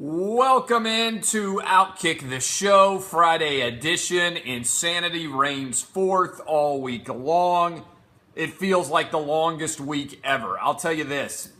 Welcome into Outkick the Show, Friday edition. Insanity reigns fourth all week long. It feels like the longest week ever. I'll tell you this,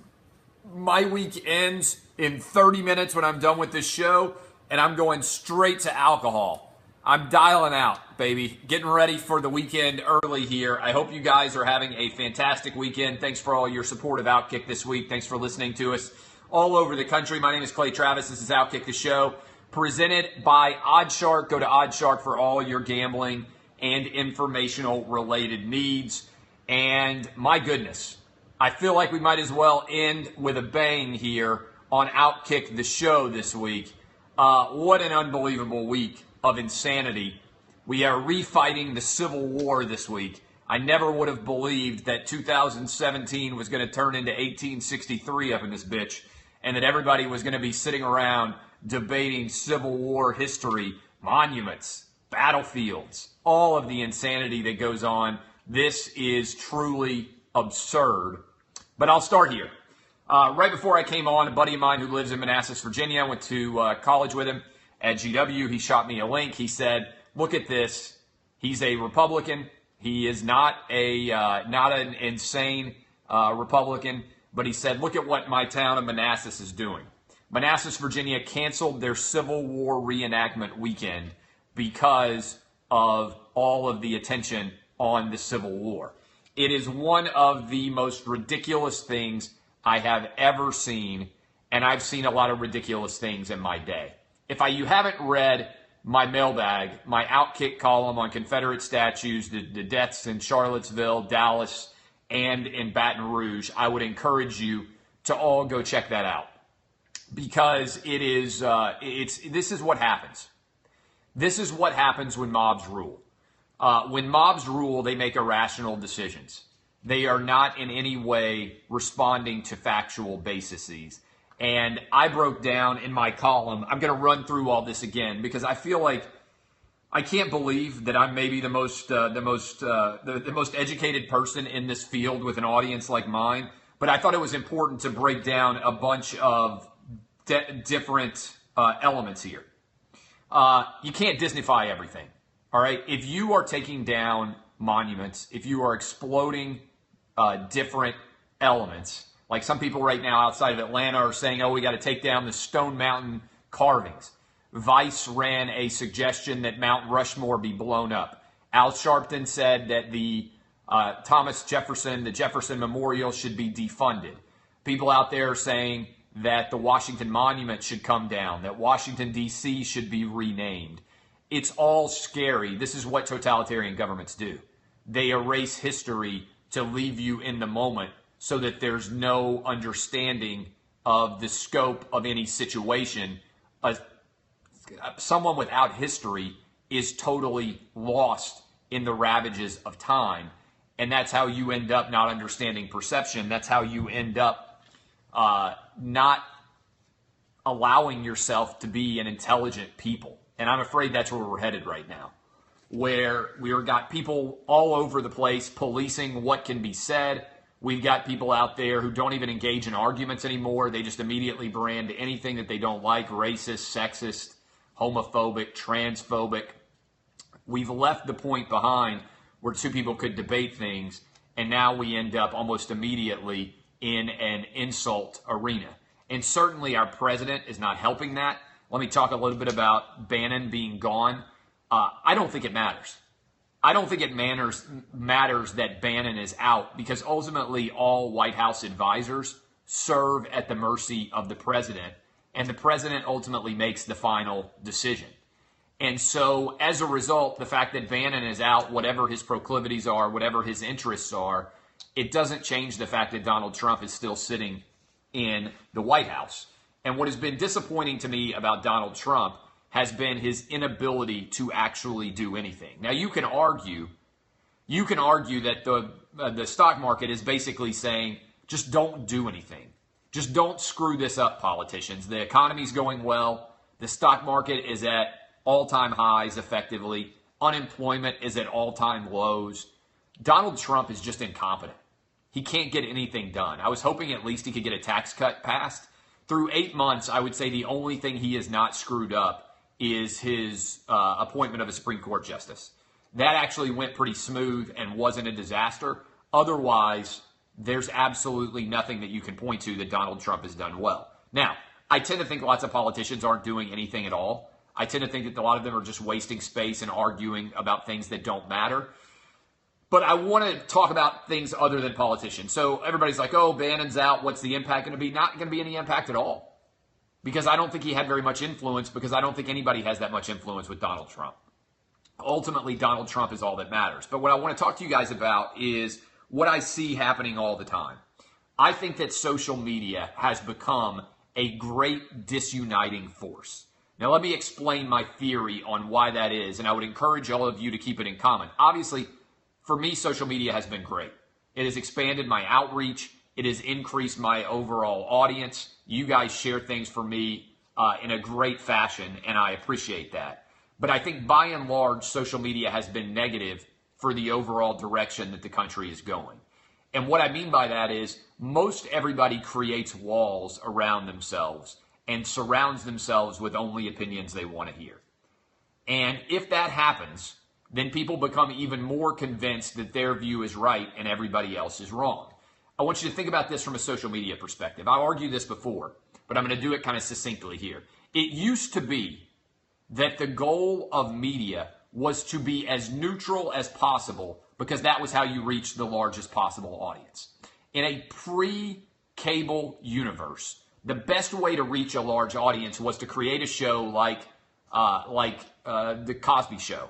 my week ends in 30 minutes when I'm done with this show, and I'm going straight to alcohol. I'm dialing out, baby. Getting ready for the weekend early here. I hope you guys are having a fantastic weekend. Thanks for all your support of Outkick this week. Thanks for listening to us all over the country. My name is Clay Travis. This is Outkick the Show, presented by Oddshark. Go to Oddshark for all your gambling and informational related needs. And my goodness, I feel like we might as well end with a bang here on Outkick the Show this week. What an unbelievable week of insanity. We are refighting the Civil War this week. I never would have believed that 2017 was going to turn into 1863 up in this bitch, and that everybody was going to be sitting around debating Civil War history, monuments, battlefields, all of the insanity that goes on. This is truly absurd. But I'll start here. Right before I came on, a buddy of mine who lives in Manassas, Virginia, I went to college with him at GW. He shot me a link. He said, look at this. He's a Republican. He is not an insane Republican. But he said, look at what my town of Manassas is doing. Manassas, Virginia canceled their Civil War reenactment weekend because of all of the attention on the Civil War. It is one of the most ridiculous things I have ever seen, and I've seen a lot of ridiculous things in my day. If you haven't read my mailbag, my Outkick column on Confederate statues, the deaths in Charlottesville, Dallas, and in Baton Rouge, I would encourage you to all go check that out, because it is this is what happens. This is what happens when mobs rule. When mobs rule, they make irrational decisions. They are not in any way responding to factual bases. And I broke down in my column. I'm going to run through all this again because I feel like I can't believe that I'm maybe the most educated person in this field with an audience like mine. But I thought it was important to break down a bunch of different elements here. You can't Disneyfy everything. All right. If you are taking down monuments, if you are exploding different elements, like some people right now outside of Atlanta are saying, oh, we got to take down the Stone Mountain carvings. Vice ran a suggestion that Mount Rushmore be blown up. Al Sharpton said that the Jefferson Memorial should be defunded. People out there are saying that the Washington Monument should come down, that Washington, D.C. should be renamed. It's all scary. This is what totalitarian governments do. They erase history to leave you in the moment so that there's no understanding of the scope of any situation. Someone without history is totally lost in the ravages of time. And that's how you end up not understanding perception. That's how you end up not allowing yourself to be an intelligent people. And I'm afraid that's where we're headed right now, where we've got people all over the place policing what can be said. We've got people out there who don't even engage in arguments anymore. They just immediately brand anything that they don't like: racist, sexist, homophobic, transphobic. We've left the point behind where two people could debate things, and now we end up almost immediately in an insult arena. And certainly our president is not helping that. Let me talk a little bit about Bannon being gone. I don't think it matters. I don't think it matters that Bannon is out, because ultimately all White House advisors serve at the mercy of the president, and the president ultimately makes the final decision. And so as a result, the fact that Bannon is out, whatever his proclivities are, whatever his interests are, it doesn't change the fact that Donald Trump is still sitting in the White House. And what has been disappointing to me about Donald Trump has been his inability to actually do anything. Now, you can argue that the stock market is basically saying, just don't do anything. Just don't screw this up, politicians. The economy's going well. The stock market is at all-time highs, effectively. Unemployment is at all-time lows. Donald Trump is just incompetent. He can't get anything done. I was hoping at least he could get a tax cut passed through 8 months, I would say the only thing he has not screwed up is his appointment of a Supreme Court justice. That actually went pretty smooth and wasn't a disaster. Otherwise, there's absolutely nothing that you can point to that Donald Trump has done well. Now, I tend to think lots of politicians aren't doing anything at all. I tend to think that a lot of them are just wasting space and arguing about things that don't matter. But I want to talk about things other than politicians. So everybody's like, oh, Bannon's out. What's the impact going to be? Not going to be any impact at all. Because I don't think he had very much influence, because I don't think anybody has that much influence with Donald Trump. Ultimately, Donald Trump is all that matters. But what I want to talk to you guys about is what I see happening all the time. I think that social media has become a great disuniting force. Now, let me explain my theory on why that is, and I would encourage all of you to keep it in common. Obviously, for me, social media has been great. It has expanded my outreach. It has increased my overall audience. You guys share things for me in a great fashion, and I appreciate that. But I think by and large, social media has been negative for the overall direction that the country is going. And what I mean by that is most everybody creates walls around themselves and surrounds themselves with only opinions they want to hear. And if that happens, then people become even more convinced that their view is right and everybody else is wrong. I want you to think about this from a social media perspective. I've argued this before, but I'm going to do it kind of succinctly here. It used to be that the goal of media was to be as neutral as possible, because that was how you reached the largest possible audience. In a pre-cable universe, the best way to reach a large audience was to create a show like The Cosby Show,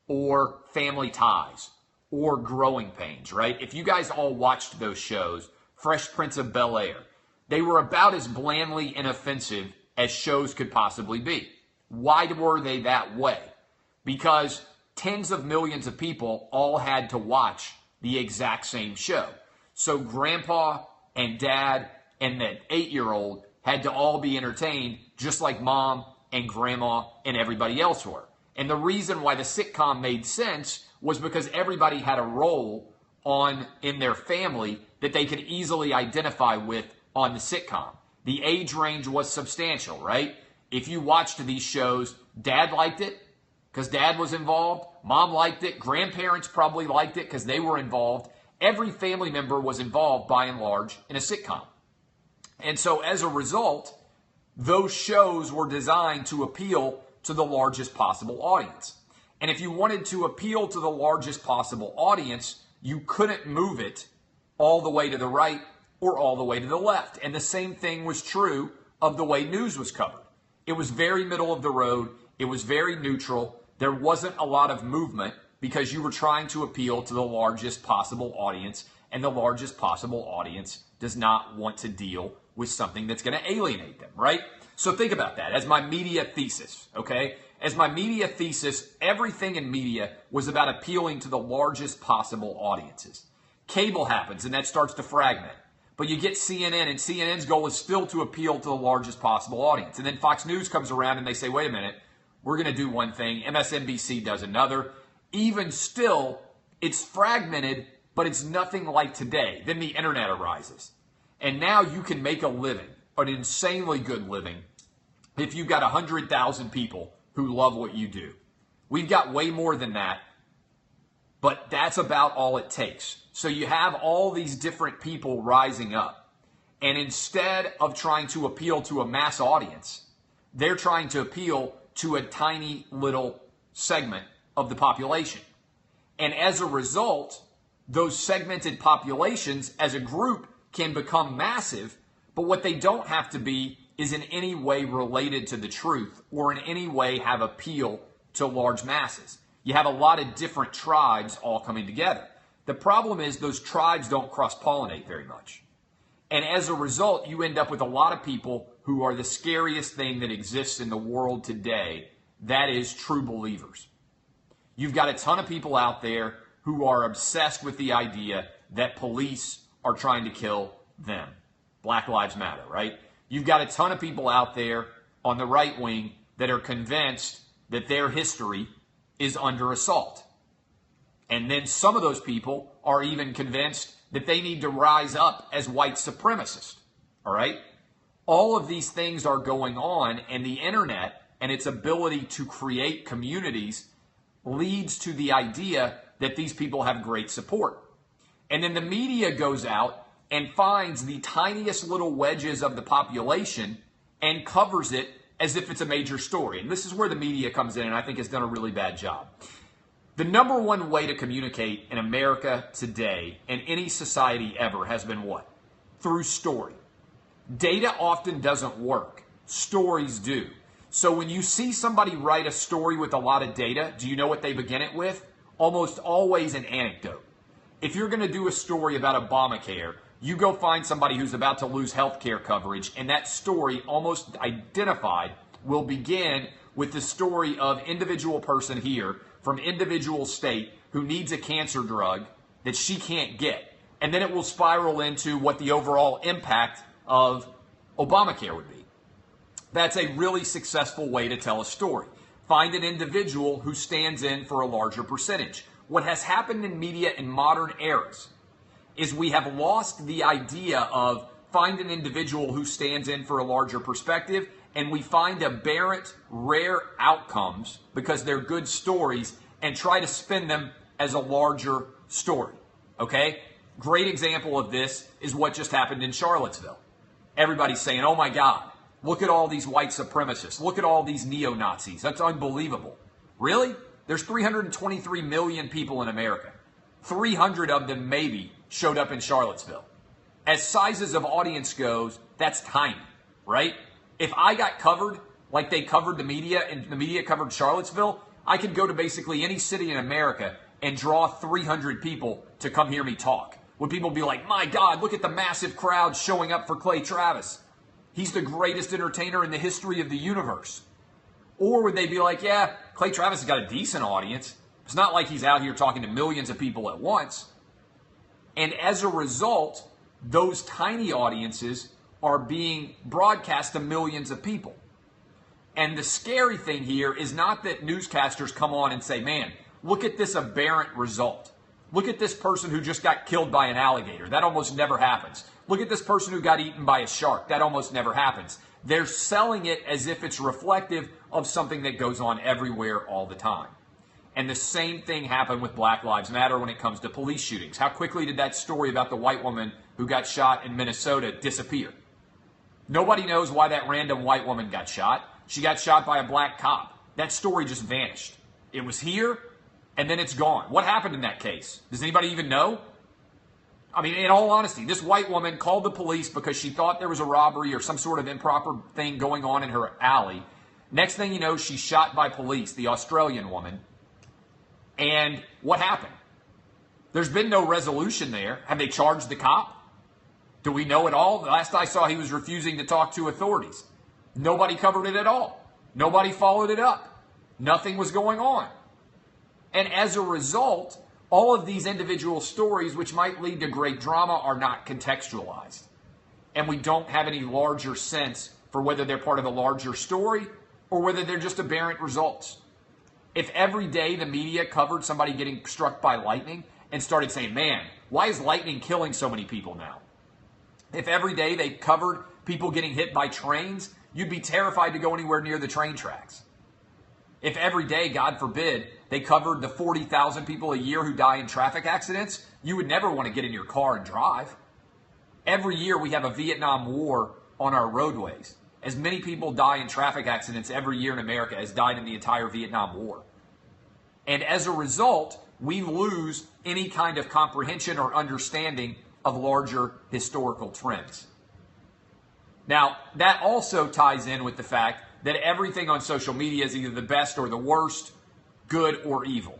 or Family Ties, or Growing Pains, right? If you guys all watched those shows, Fresh Prince of Bel-Air, they were about as blandly inoffensive as shows could possibly be. Why were they that way? Because tens of millions of people all had to watch the exact same show. So grandpa and dad and the 8-year-old had to all be entertained just like mom and grandma and everybody else were. And the reason why the sitcom made sense was because everybody had a role in their family that they could easily identify with on the sitcom. The age range was substantial, right? If you watched these shows, dad liked it because dad was involved. Mom liked it. Grandparents probably liked it because they were involved. Every family member was involved by and large in a sitcom. And so as a result, those shows were designed to appeal to the largest possible audience. And if you wanted to appeal to the largest possible audience, you couldn't move it all the way to the right or all the way to the left. And the same thing was true of the way news was covered. It was very middle of the road. It was very neutral. There wasn't a lot of movement because you were trying to appeal to the largest possible audience, and the largest possible audience does not want to deal with something that's going to alienate them, right? So think about that as my media thesis, okay? As my media thesis, everything in media was about appealing to the largest possible audiences. Cable happens, and that starts to fragment. But you get CNN, and CNN's goal is still to appeal to the largest possible audience. And then Fox News comes around and they say, wait a minute, we're going to do one thing. MSNBC does another. Even still, it's fragmented, but it's nothing like today. Then the internet arises. And now you can make a living, an insanely good living, if you've got 100,000 people who love what you do. We've got way more than that, but that's about all it takes. So you have all these different people rising up. And instead of trying to appeal to a mass audience, they're trying to appeal to a tiny little segment of the population. And as a result, those segmented populations as a group can become massive, but what they don't have to be is in any way related to the truth or in any way have appeal to large masses. You have a lot of different tribes all coming together. The problem is those tribes don't cross-pollinate very much. And as a result, you end up with a lot of people who are the scariest thing that exists in the world today. That is true believers. You've got a ton of people out there who are obsessed with the idea that police are trying to kill them. Black Lives Matter, right? You've got a ton of people out there on the right wing that are convinced that their history is under assault. And then some of those people are even convinced that they need to rise up as white supremacists, all right? All of these things are going on, and the internet and its ability to create communities leads to the idea that these people have great support. And then the media goes out and finds the tiniest little wedges of the population and covers it as if it's a major story. And this is where the media comes in and I think has done a really bad job. The number one way to communicate in America today and any society ever has been what? Through story. Data often doesn't work. Stories do. So when you see somebody write a story with a lot of data, do you know what they begin it with? Almost always an anecdote. If you're going to do a story about Obamacare, you go find somebody who's about to lose health care coverage, and that story, almost identified, will begin with the story of individual person here from individual state who needs a cancer drug that she can't get. And then it will spiral into what the overall impact of Obamacare would be. That's a really successful way to tell a story. Find an individual who stands in for a larger percentage. What has happened in media in modern eras is we have lost the idea of find an individual who stands in for a larger perspective, and we find aberrant, rare outcomes because they're good stories and try to spin them as a larger story. Okay? Great example of this is what just happened in Charlottesville. Everybody's saying, oh my God, look at all these white supremacists. Look at all these neo-Nazis. That's unbelievable. Really? There's 323 million people in America. 300 of them maybe showed up in Charlottesville. As sizes of audience goes, that's tiny, right? If I got covered like they covered the media and the media covered Charlottesville, I could go to basically any city in America and draw 300 people to come hear me talk. Would people be like, my God, look at the massive crowd showing up for Clay Travis. He's the greatest entertainer in the history of the universe. Or would they be like, yeah, Clay Travis has got a decent audience. It's not like he's out here talking to millions of people at once. And as a result, those tiny audiences are being broadcast to millions of people. And the scary thing here is not that newscasters come on and say, man, look at this aberrant result. Look at this person who just got killed by an alligator. That almost never happens. Look at this person who got eaten by a shark. That almost never happens. They're selling it as if it's reflective of something that goes on everywhere all the time. And the same thing happened with Black Lives Matter when it comes to police shootings. How quickly did that story about the white woman who got shot in Minnesota disappear? Nobody knows why that random white woman got shot. She got shot by a black cop. That story just vanished. It was here, and then it's gone. What happened in that case? Does anybody even know? I mean, in all honesty, this white woman called the police because she thought there was a robbery or some sort of improper thing going on in her alley. Next thing you know, she's shot by police, the Australian woman. And what happened? There's been no resolution there. Have they charged the cop? Do we know at all? The last I saw, he was refusing to talk to authorities. Nobody covered it at all. Nobody followed it up. Nothing was going on. And as a result, all of these individual stories, which might lead to great drama, are not contextualized. And we don't have any larger sense for whether they're part of a larger story or whether they're just aberrant results. If every day the media covered somebody getting struck by lightning and started saying, man, why is lightning killing so many people now? If every day they covered people getting hit by trains, you'd be terrified to go anywhere near the train tracks. If every day, God forbid, they covered the 40,000 people a year who die in traffic accidents, you would never want to get in your car and drive. Every year we have a Vietnam War on our roadways. As many people die in traffic accidents every year in America as died in the entire Vietnam War. And as a result, we lose any kind of comprehension or understanding of larger historical trends. Now, that also ties in with the fact that everything on social media is either the best or the worst, good or evil.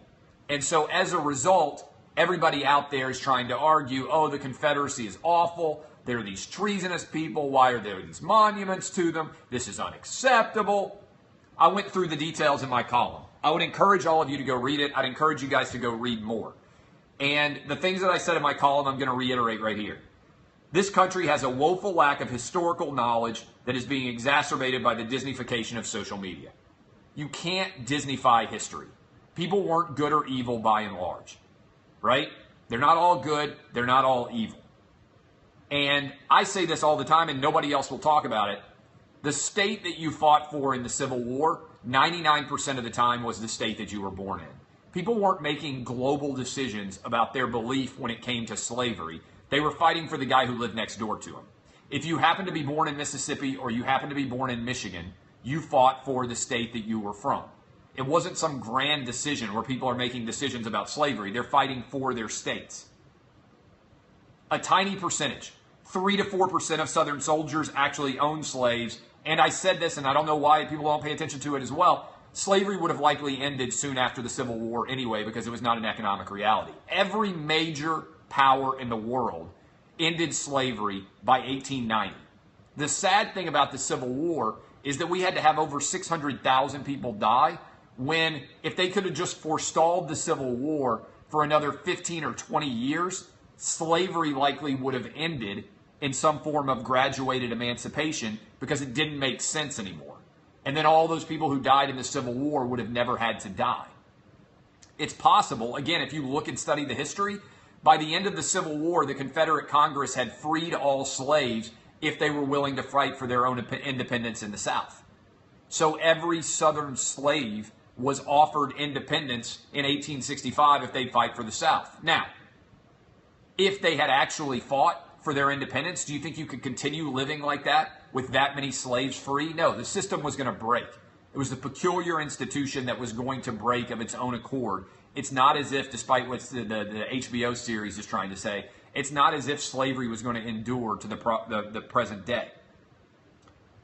And so as a result, everybody out there is trying to argue, oh, the Confederacy is awful. There are these treasonous people. Why are there these monuments to them? This is unacceptable. I went through the details in my column. I would encourage all of you to go read it. I'd encourage you guys to go read more. And the things that I said in my column, I'm going to reiterate right here. This country has a woeful lack of historical knowledge that is being exacerbated by the Disneyfication of social media. You can't Disneyfy history. People weren't good or evil by and large, right? They're not all good. They're not all evil. And I say this all the time, and nobody else will talk about it. The state that you fought for in the Civil War, 99% of the time was the state that you were born in. People weren't making global decisions about their belief when it came to slavery. They were fighting for the guy who lived next door to them. If you happen to be born in Mississippi or you happen to be born in Michigan, you fought for the state that you were from. It wasn't some grand decision where people are making decisions about slavery. They're fighting for their states. A tiny percentage, 3 to 4% of Southern soldiers actually owned slaves. And I said this, and I don't know why people don't pay attention to it as well. Slavery would have likely ended soon after the Civil War anyway because it was not an economic reality. Every major power in the world ended slavery by 1890. The sad thing about the Civil War is that we had to have over 600,000 people die when, if they could have just forestalled the Civil War for another 15 or 20 years, slavery likely would have ended in some form of graduated emancipation because it didn't make sense anymore. And then all those people who died in the Civil War would have never had to die. It's possible, again, if you look and study the history, by the end of the Civil War, the Confederate Congress had freed all slaves if they were willing to fight for their own independence in the South. So every Southern slave was offered independence in 1865 if they'd fight for the South. Now, if they had actually fought for their independence, do you think you could continue living like that with that many slaves free? No, the system was going to break. It was the peculiar institution that was going to break of its own accord. It's not as if, despite what the HBO series is trying to say, it's not as if slavery was going to endure to the present day.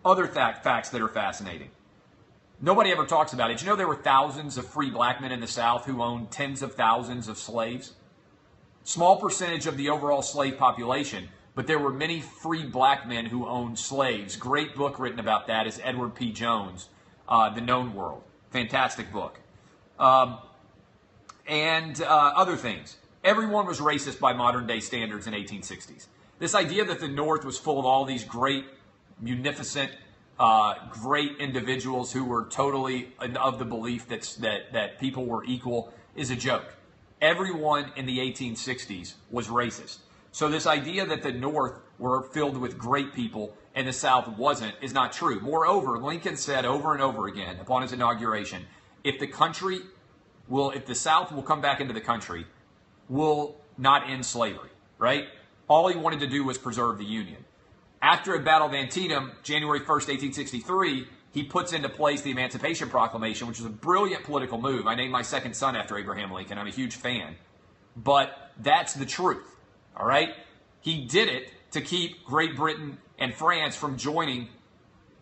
Other facts that are fascinating. Nobody ever talks about it. You know there were thousands of free black men in the South who owned tens of thousands of slaves? Small percentage of the overall slave population, but there were many free black men who owned slaves. Great book written about that is Edward P. Jones, The Known World. Fantastic book. And other things. Everyone was racist by modern day standards in 1860s. This idea that the North was full of all these great, munificent, great individuals who were totally of the belief that people were equal is a joke. Everyone in the 1860s was racist. So this idea that the North were filled with great people and the South wasn't is not true. Moreover, Lincoln said over and over again upon his inauguration, if the South will come back into the country, will not end slavery, right? All he wanted to do was preserve the Union. After a Battle of Antietam, January 1st, 1863, he puts into place the Emancipation Proclamation, which is a brilliant political move. I named my second son after Abraham Lincoln. I'm a huge fan. But that's the truth, all right? He did it to keep Great Britain and France from joining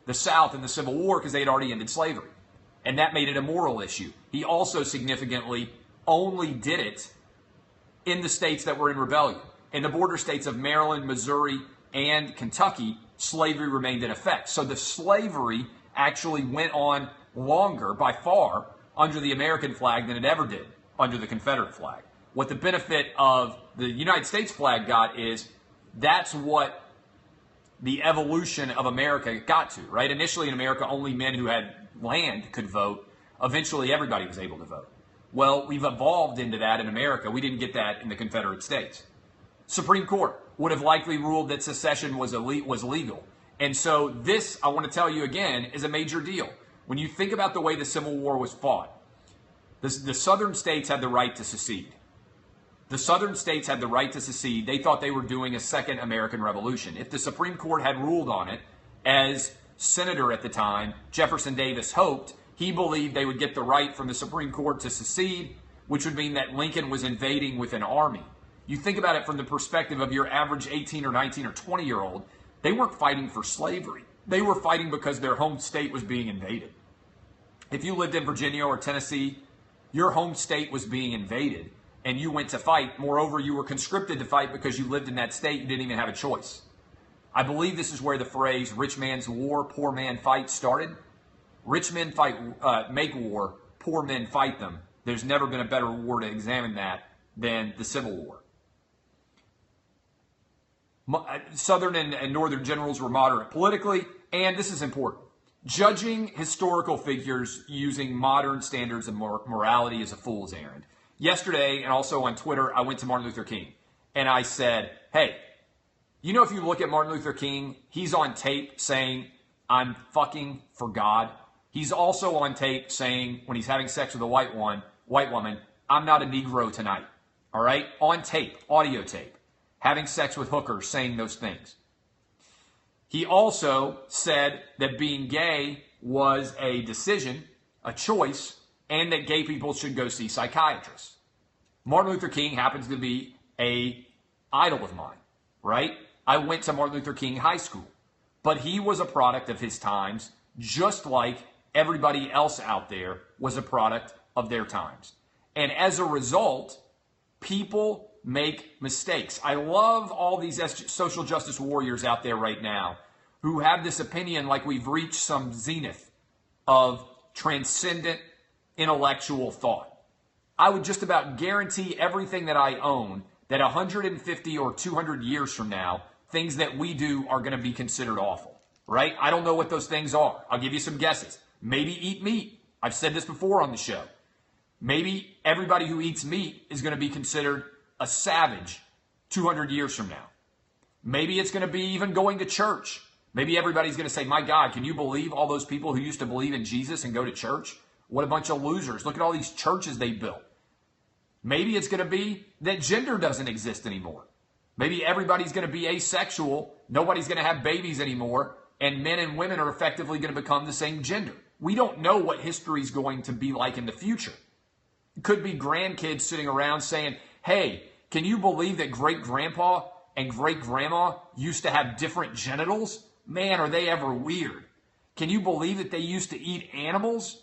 the South in the Civil War because they had already ended slavery. And that made it a moral issue. He also significantly only did it in the states that were in rebellion. In the border states of Maryland, Missouri, and Kentucky, slavery remained in effect. So the slavery actually went on longer, by far, under the American flag than it ever did under the Confederate flag. What the benefit of the United States flag got is that's what the evolution of America got to, right? Initially in America, only men who had land could vote. Eventually, everybody was able to vote. Well, we've evolved into that in America. We didn't get that in the Confederate States. Supreme Court would have likely ruled that secession was legal. And so this, I want to tell you again, is a major deal. When you think about the way the Civil War was fought, the southern states had the right to secede. The southern states had the right to secede. They thought they were doing a second American Revolution. If the Supreme Court had ruled on it, as Senator at the time, Jefferson Davis, hoped, he believed they would get the right from the Supreme Court to secede, which would mean that Lincoln was invading with an army. You think about it from the perspective of your average 18 or 19 or 20-year-old, they weren't fighting for slavery. They were fighting because their home state was being invaded. If you lived in Virginia or Tennessee, your home state was being invaded, and you went to fight. Moreover, you were conscripted to fight because you lived in that state. You didn't even have a choice. I believe this is where the phrase, rich man's war, poor man fight, started. Rich men make war, poor men fight them. There's never been a better war to examine that than the Civil War. Southern and Northern generals were moderate politically, and this is important. Judging historical figures using modern standards of morality is a fool's errand. Yesterday, and also on Twitter, I went to Martin Luther King, and I said, hey, You know, if you look at Martin Luther King, he's on tape saying, "I'm fucking for God." He's also on tape saying, when he's having sex with a white woman, "I'm not a Negro tonight." All right? On tape, audio tape. Having sex with hookers, saying those things. He also said that being gay was a decision, a choice, and that gay people should go see psychiatrists. Martin Luther King happens to be an idol of mine, right? I went to Martin Luther King High School, but he was a product of his times, just like everybody else out there was a product of their times. And as a result, people make mistakes. I love all these social justice warriors out there right now who have this opinion like we've reached some zenith of transcendent intellectual thought. I would just about guarantee everything that I own that 150 or 200 years from now, things that we do are going to be considered awful, right? I don't know what those things are. I'll give you some guesses. Maybe eat meat. I've said this before on the show. Maybe everybody who eats meat is going to be considered a savage 200 years from now. Maybe it's going to be even going to church. Maybe everybody's going to say, "My God, can you believe all those people who used to believe in Jesus and go to church? What a bunch of losers. Look at all these churches they built." Maybe it's going to be that gender doesn't exist anymore. Maybe everybody's going to be asexual. Nobody's going to have babies anymore. And men and women are effectively going to become the same gender. We don't know what history is going to be like in the future. It could be grandkids sitting around saying, "Hey, can you believe that great-grandpa and great-grandma used to have different genitals? Man, are they ever weird. Can you believe that they used to eat animals?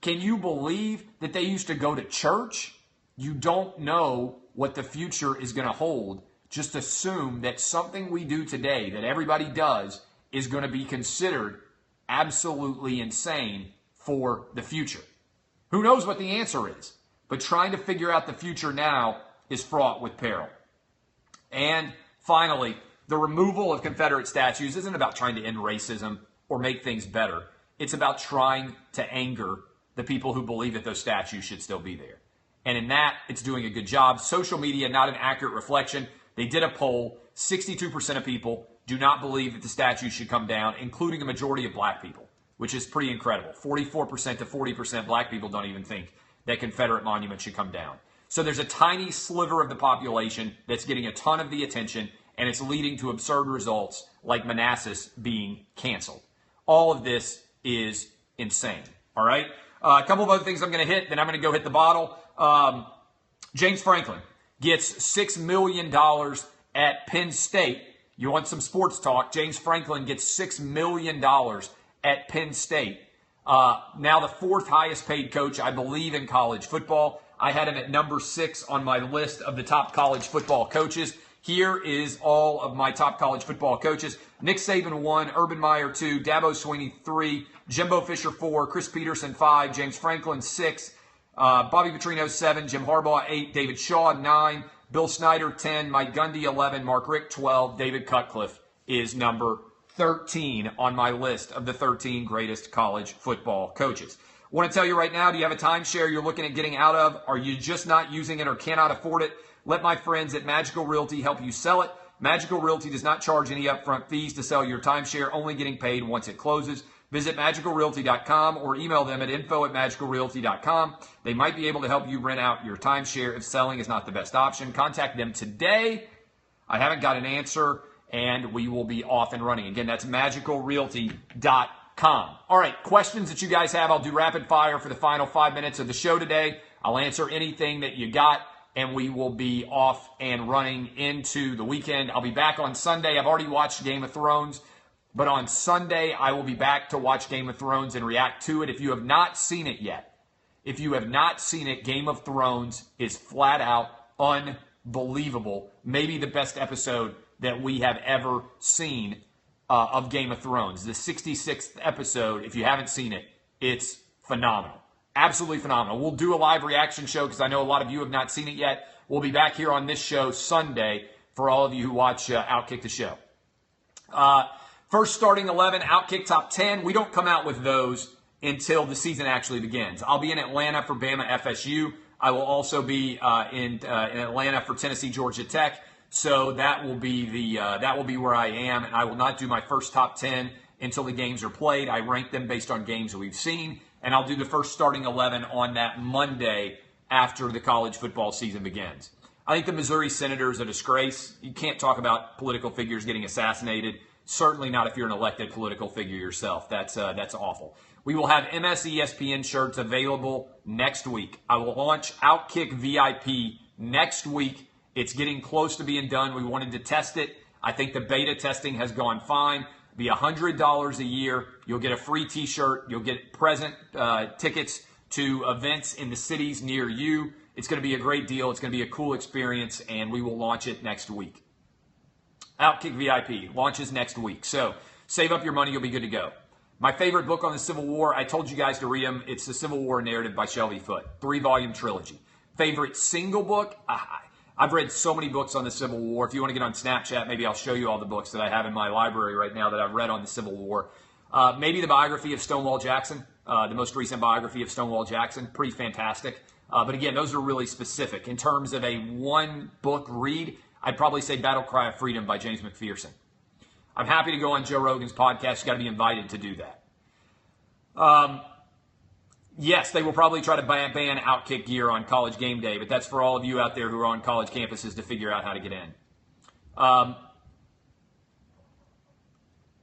Can you believe that they used to go to church?" You don't know what the future is going to hold. Just assume that something we do today that everybody does is going to be considered absolutely insane for the future. Who knows what the answer is? But trying to figure out the future now is fraught with peril. And finally, the removal of Confederate statues isn't about trying to end racism or make things better. It's about trying to anger the people who believe that those statues should still be there. And in that, it's doing a good job. Social media, not an accurate reflection. They did a poll. 62% of people do not believe that the statues should come down, including a majority of black people, which is pretty incredible. 44% to 40% black people don't even think that Confederate monuments should come down. So there's a tiny sliver of the population that's getting a ton of the attention, and it's leading to absurd results like Manassas being canceled. All of this is insane. All right? A couple of other things I'm going to hit, then I'm going to go hit the bottle. James Franklin gets $6 million at Penn State. You want some sports talk? James Franklin gets $6 million at Penn State. Now the fourth highest paid coach, I believe, in college football. I had him at number 6 on my list of the top college football coaches. Here is all of my top college football coaches. Nick Saban 1, Urban Meyer 2, Dabo Swinney 3, Jimbo Fisher 4, Chris Peterson 5, James Franklin 6, Bobby Petrino 7, Jim Harbaugh 8, David Shaw 9, Bill Snyder 10, Mike Gundy 11, Mark Richt 12, David Cutcliffe is number 13 on my list of the 13 greatest college football coaches. I want to tell you right now, do you have a timeshare you're looking at getting out of? Are you just not using it or cannot afford it? Let my friends at Magical Realty help you sell it. Magical Realty does not charge any upfront fees to sell your timeshare, only getting paid once it closes. Visit magicalrealty.com or email them at info@magicalrealty.com. They might be able to help you rent out your timeshare if selling is not the best option. Contact them today. I haven't got an answer, and we will be off and running. Again, that's magicalrealty.com. All right, questions that you guys have, I'll do rapid fire for the final 5 minutes of the show today. I'll answer anything that you got, and we will be off and running into the weekend. I'll be back on Sunday. I've already watched Game of Thrones, but on Sunday, I will be back to watch Game of Thrones and react to it. If you have not seen it yet, Game of Thrones is flat out unbelievable. Maybe the best episode that we have ever seen of Game of Thrones. The 66th episode, if you haven't seen it, it's phenomenal. Absolutely phenomenal. We'll do a live reaction show because I know a lot of you have not seen it yet. We'll be back here on this show Sunday for all of you who watch Outkick the show. First starting 11, Outkick Top 10. We don't come out with those until the season actually begins. I'll be in Atlanta for Bama FSU. I will also be in Atlanta for Tennessee Georgia Tech. So that will be where I am, and I will not do my first top 10 until the games are played. I rank them based on games that we've seen, and I'll do the first starting 11 on that Monday after the college football season begins. I think the Missouri Senators are a disgrace. You can't talk about political figures getting assassinated. Certainly not if you're an elected political figure yourself. That's awful. We will have MS ESPN shirts available next week. I will launch Outkick VIP next week. It's getting close to being done. We wanted to test it. I think the beta testing has gone fine. It'll be $100 a year. You'll get a free t-shirt. You'll get present tickets to events in the cities near you. It's going to be a great deal. It's going to be a cool experience, and we will launch it next week. Outkick VIP launches next week. So save up your money. You'll be good to go. My favorite book on the Civil War, I told you guys to read them. It's The Civil War Narrative by Shelby Foote. 3-volume trilogy. Favorite single book? I've read so many books on the Civil War. If you want to get on Snapchat, maybe I'll show you all the books that I have in my library right now that I've read on the Civil War. Maybe the biography of Stonewall Jackson, the most recent biography of Stonewall Jackson. Pretty fantastic. But again, those are really specific. In terms of a one-book read, I'd probably say Battle Cry of Freedom by James McPherson. I'm happy to go on Joe Rogan's podcast. You've got to be invited to do that. Yes, they will probably try to ban Outkick gear on College game day, but that's for all of you out there who are on college campuses to figure out how to get in.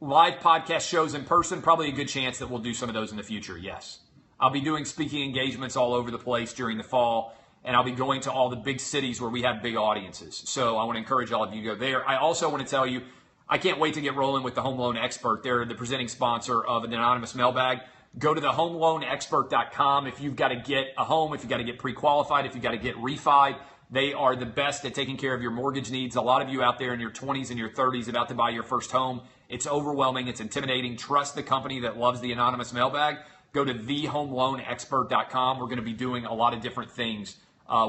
Live podcast shows in person, probably a good chance that we'll do some of those in the future, yes. I'll be doing speaking engagements all over the place during the fall, and I'll be going to all the big cities where we have big audiences. So I want to encourage all of you to go there. I also want to tell you, I can't wait to get rolling with the Home Loan Expert. They're the presenting sponsor of an anonymous mailbag. Go to thehomeloanexpert.com if you've got to get a home, if you've got to get pre-qualified, if you've got to get refied. They are the best at taking care of your mortgage needs. A lot of you out there in your 20s and your 30s about to buy your first home. It's overwhelming. It's intimidating. Trust the company that loves the anonymous mailbag. Go to thehomeloanexpert.com. We're going to be doing a lot of different things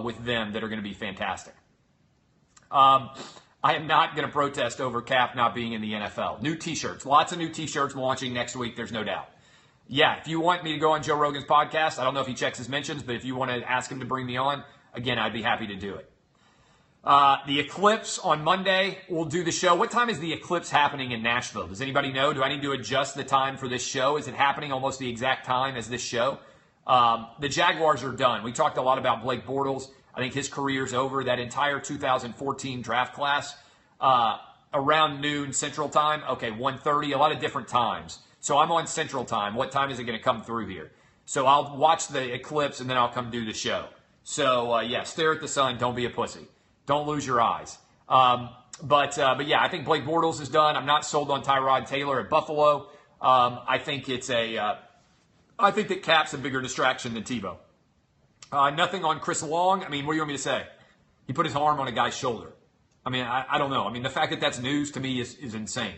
with them that are going to be fantastic. I am not going to protest over Cap not being in the NFL. New t-shirts. Lots of new t-shirts launching next week. There's no doubt. Yeah, if you want me to go on Joe Rogan's podcast, I don't know if he checks his mentions, but if you want to ask him to bring me on, again, I'd be happy to do it. The Eclipse on Monday, we'll do the show. What time is the Eclipse happening in Nashville? Does anybody know? Do I need to adjust the time for this show? Is it happening almost the exact time as this show? The Jaguars are done. We talked a lot about Blake Bortles. I think his career's over. That entire 2014 draft class, around noon Central Time. Okay, 1:30, a lot of different times. So I'm on Central Time. What time is it going to come through here? So I'll watch the Eclipse, and then I'll come do the show. So, yeah, stare at the sun. Don't be a pussy. Don't lose your eyes. But yeah, I think Blake Bortles is done. I'm not sold on Tyrod Taylor at Buffalo. I think I think that Cap's a bigger distraction than Tebow. Nothing on Chris Long. I mean, what do you want me to say? He put his arm on a guy's shoulder. I mean, I don't know. I mean, the fact that that's news to me is insane.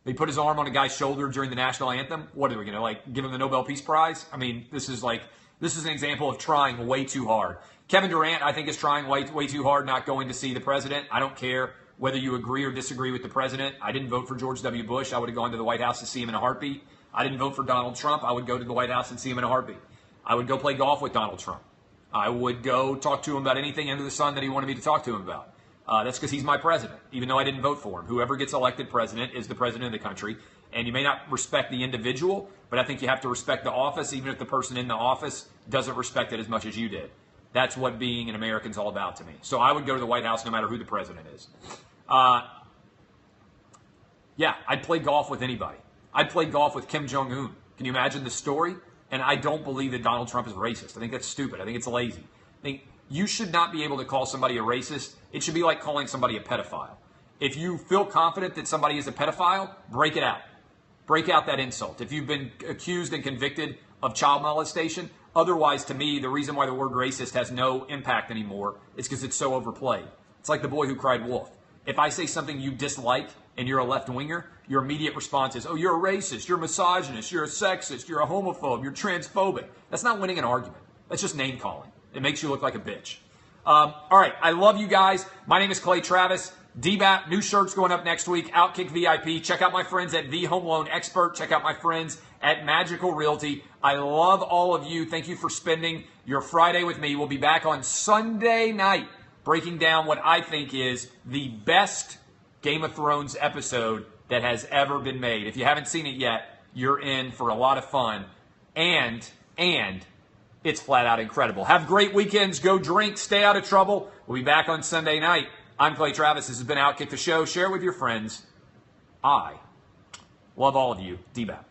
He put his arm on a guy's shoulder during the national anthem. What are we going to, give him the Nobel Peace Prize? I mean, this is an example of trying way too hard. Kevin Durant, I think, is trying way too hard, not going to see the president. I don't care whether you agree or disagree with the president. I didn't vote for George W. Bush. I would have gone to the White House to see him in a heartbeat. I didn't vote for Donald Trump. I would go to the White House and see him in a heartbeat. I would go play golf with Donald Trump. I would go talk to him about anything under the sun that he wanted me to talk to him about. That's because he's my president, even though I didn't vote for him. Whoever gets elected president is the president of the country. And you may not respect the individual, but I think you have to respect the office, even if the person in the office doesn't respect it as much as you did. That's what being an American is all about to me. So I would go to the White House no matter who the president is. Yeah, I'd play golf with anybody. I'd play golf with Kim Jong-un. Can you imagine the story? And I don't believe that Donald Trump is racist. I think that's stupid. I think it's lazy. I think you should not be able to call somebody a racist. It should be like calling somebody a pedophile. If you feel confident that somebody is a pedophile, break it out. Break out that insult. If you've been accused and convicted of child molestation, otherwise, to me, the reason why the word racist has no impact anymore is because it's so overplayed. It's like the boy who cried wolf. If I say something you dislike and you're a left-winger, your immediate response is, oh, you're a racist, you're a misogynist, you're a sexist, you're a homophobe, you're transphobic. That's not winning an argument. That's just name-calling. It makes you look like a bitch. All right, I love you guys. My name is Clay Travis. DBAP, new shirts going up next week. Outkick VIP. Check out my friends at The Home Loan Expert. Check out my friends at Magical Realty. I love all of you. Thank you for spending your Friday with me. We'll be back on Sunday night breaking down what I think is the best Game of Thrones episode that has ever been made. If you haven't seen it yet, you're in for a lot of fun. And it's flat out incredible. Have great weekends. Go drink. Stay out of trouble. We'll be back on Sunday night. I'm Clay Travis. This has been Outkick the Show. Share with your friends. I love all of you. D-Bap.